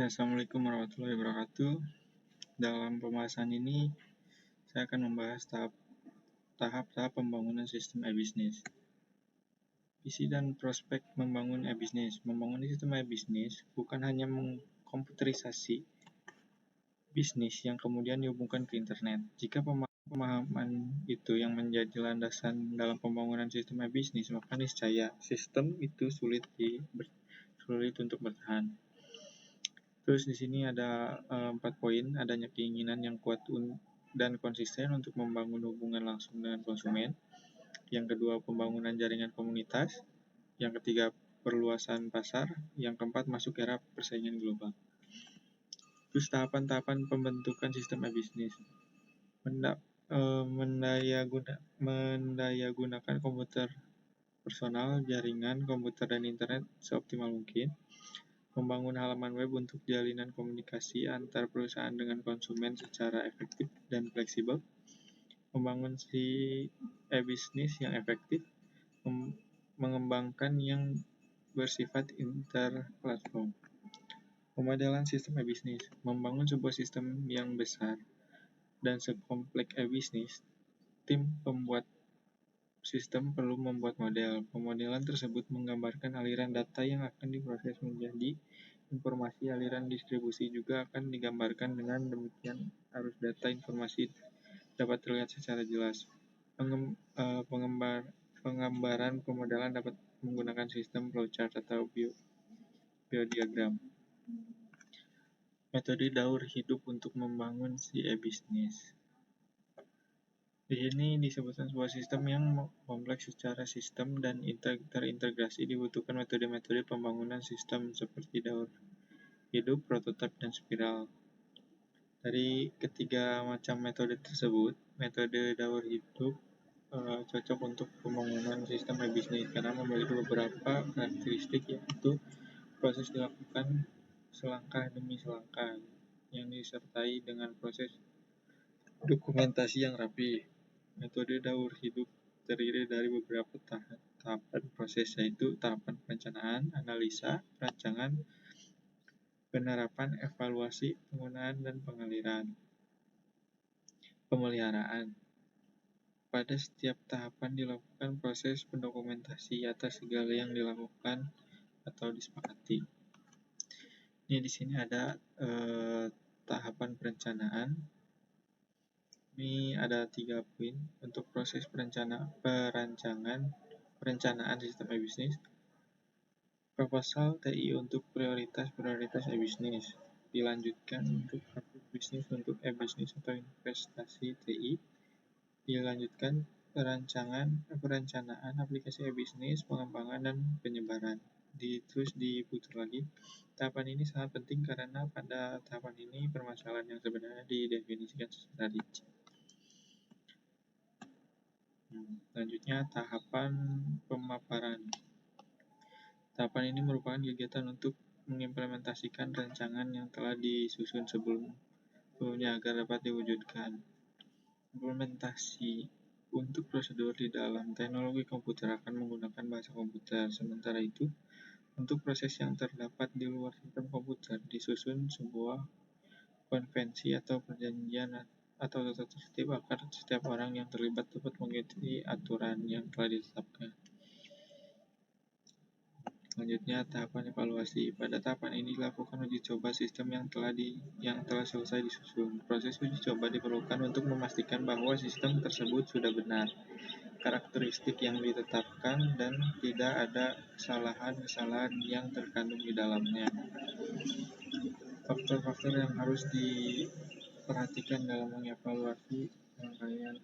Ya, Assalamualaikum warahmatullahi wabarakatuh. Dalam pembahasan ini, saya akan membahas tahap-tahap pembangunan sistem e-bisnis. Visi dan prospek membangun e-bisnis. Membangun sistem e-bisnis bukan hanya mengkomputerisasi bisnis yang kemudian dihubungkan ke internet. Jika pemahaman itu yang menjadi landasan dalam pembangunan sistem e-bisnis, maka niscaya sistem itu sulit untuk bertahan. Terus di sini ada 4 poin, adanya keinginan yang kuat dan konsisten untuk membangun hubungan langsung dengan konsumen. Yang kedua, pembangunan jaringan komunitas. Yang ketiga, perluasan pasar. Yang keempat, masuk era persaingan global. Terus tahapan-tahapan pembentukan sistem e-bisnis. Mendayagunakan komputer personal, jaringan, komputer, dan internet seoptimal mungkin. Membangun halaman web untuk jalinan komunikasi antar perusahaan dengan konsumen secara efektif dan fleksibel. Membangun si e-bisnis yang efektif. Mengembangkan yang bersifat interplatform. Pemodelan sistem e-bisnis. Membangun sebuah sistem yang besar dan sekompleks e-bisnis. Tim pembuat sistem perlu membuat model. Pemodelan tersebut menggambarkan aliran data yang akan diproses menjadi informasi. Aliran distribusi juga akan digambarkan. Dengan demikian, arus data informasi dapat terlihat secara jelas. Penggambaran pemodelan dapat menggunakan sistem flowchart atau biodiagram. Metode daur hidup untuk membangun si e-bisnis. Di sini disebutkan sebuah sistem yang kompleks secara sistem dan terintegrasi. Dibutuhkan metode-metode pembangunan sistem seperti daur hidup, prototipe, dan spiral. Dari ketiga macam metode tersebut, metode daur hidup cocok untuk pembangunan sistem e-bisnis karena memiliki beberapa karakteristik, yaitu proses dilakukan selangkah demi selangkah yang disertai dengan proses dokumentasi yang rapi. Metode daur hidup terdiri dari beberapa tahapan proses, yaitu tahapan perencanaan, analisa, perancangan, penerapan, evaluasi, penggunaan, dan pemeliharaan. Pada setiap tahapan dilakukan proses pendokumentasi atas segala yang dilakukan atau disepakati. Ini di sini ada tahapan perencanaan. Ini ada 3 poin untuk proses perencanaan sistem e-bisnis. Proposal TI untuk prioritas e-bisnis. Dilanjutkan untuk bisnis untuk e-bisnis atau investasi TI. Dilanjutkan perencanaan aplikasi e-bisnis, pengembangan, dan penyebaran. Terus diputar lagi. Tahapan ini sangat penting karena pada tahapan ini permasalahan yang sebenarnya didefinisikan secara rinci. Selanjutnya, tahapan pemaparan. Tahapan ini merupakan kegiatan untuk mengimplementasikan rancangan yang telah disusun sebelumnya agar dapat diwujudkan. Implementasi untuk prosedur di dalam teknologi komputer akan menggunakan bahasa komputer. Sementara itu, untuk proses yang terdapat di luar sistem komputer, disusun sebuah konvensi atau perjanjian atau tata tertib agar setiap orang yang terlibat dapat mengikuti aturan yang telah ditetapkan. Selanjutnya, tahapan evaluasi. Pada tahapan ini dilakukan uji coba sistem yang telah selesai disusun. Proses uji coba diperlukan untuk memastikan bahwa sistem tersebut sudah benar, karakteristik yang ditetapkan, dan tidak ada kesalahan yang terkandung di dalamnya. Faktor-faktor yang harus diperhatikan dalam mengevaluasi rangkaian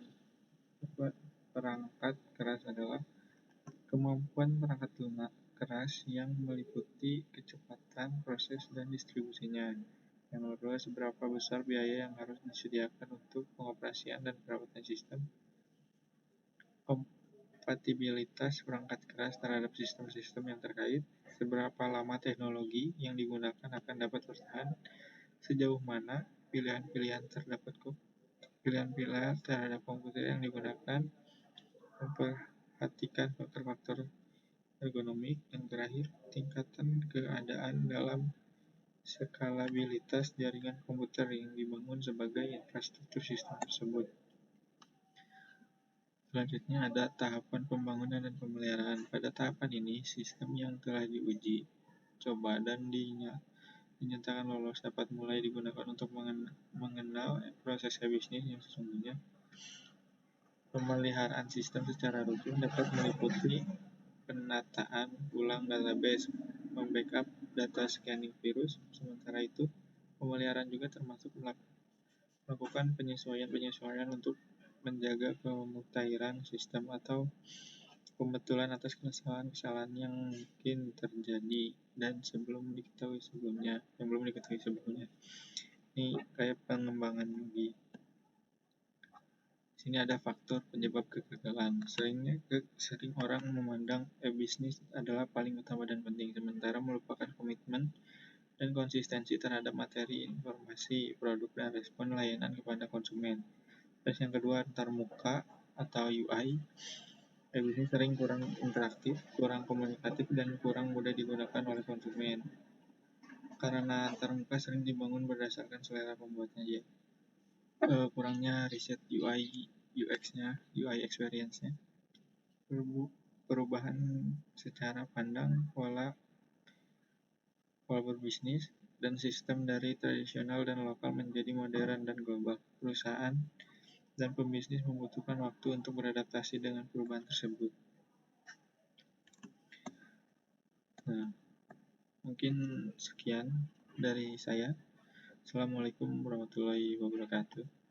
perangkat keras adalah kemampuan perangkat lunak keras yang meliputi kecepatan proses dan distribusinya. Yang kedua, seberapa besar biaya yang harus disediakan untuk pengoperasian dan perawatan sistem. Kompatibilitas perangkat keras terhadap sistem-sistem yang terkait. Seberapa lama teknologi yang digunakan akan dapat bertahan. Sejauh mana pilihan-pilihan terhadap komputer yang digunakan. Memperhatikan faktor-faktor ergonomik. Yang terakhir, tingkatan keadaan dalam skalabilitas jaringan komputer yang dibangun sebagai infrastruktur sistem tersebut. Selanjutnya ada tahapan pembangunan dan pemeliharaan. Pada tahapan ini, sistem yang telah diuji, coba, dan dinyatakan lolos dapat mulai digunakan untuk mengenal proses bisnis yang sesungguhnya. Pemeliharaan sistem secara rutin dapat meliputi penataan ulang database, membackup data scanning virus. Sementara itu, pemeliharaan juga termasuk melakukan penyesuaian untuk menjaga kemutahiran sistem atau pembetulan atas kesalahan-kesalahan yang mungkin terjadi dan yang belum diketahui sebelumnya. Ini kayak pengembangan di sini ada faktor penyebab kegagalan. Sering orang memandang e-bisnis adalah paling utama dan penting, sementara melupakan komitmen dan konsistensi terhadap materi, informasi, produk, dan respon layanan kepada konsumen. Terus yang kedua, antarmuka atau UI. E-bisnis sering kurang interaktif, kurang komunikatif, dan kurang mudah digunakan oleh konsumen. Karena antarmuka sering dibangun berdasarkan selera pembuatnya aja. Kurangnya riset UI experience-nya. Perubahan secara pandang pola berbisnis dan sistem dari tradisional dan lokal menjadi modern dan global. Perusahaan dan pembisnis membutuhkan waktu untuk beradaptasi dengan perubahan tersebut. Nah, mungkin sekian dari saya. Assalamualaikum warahmatullahi wabarakatuh.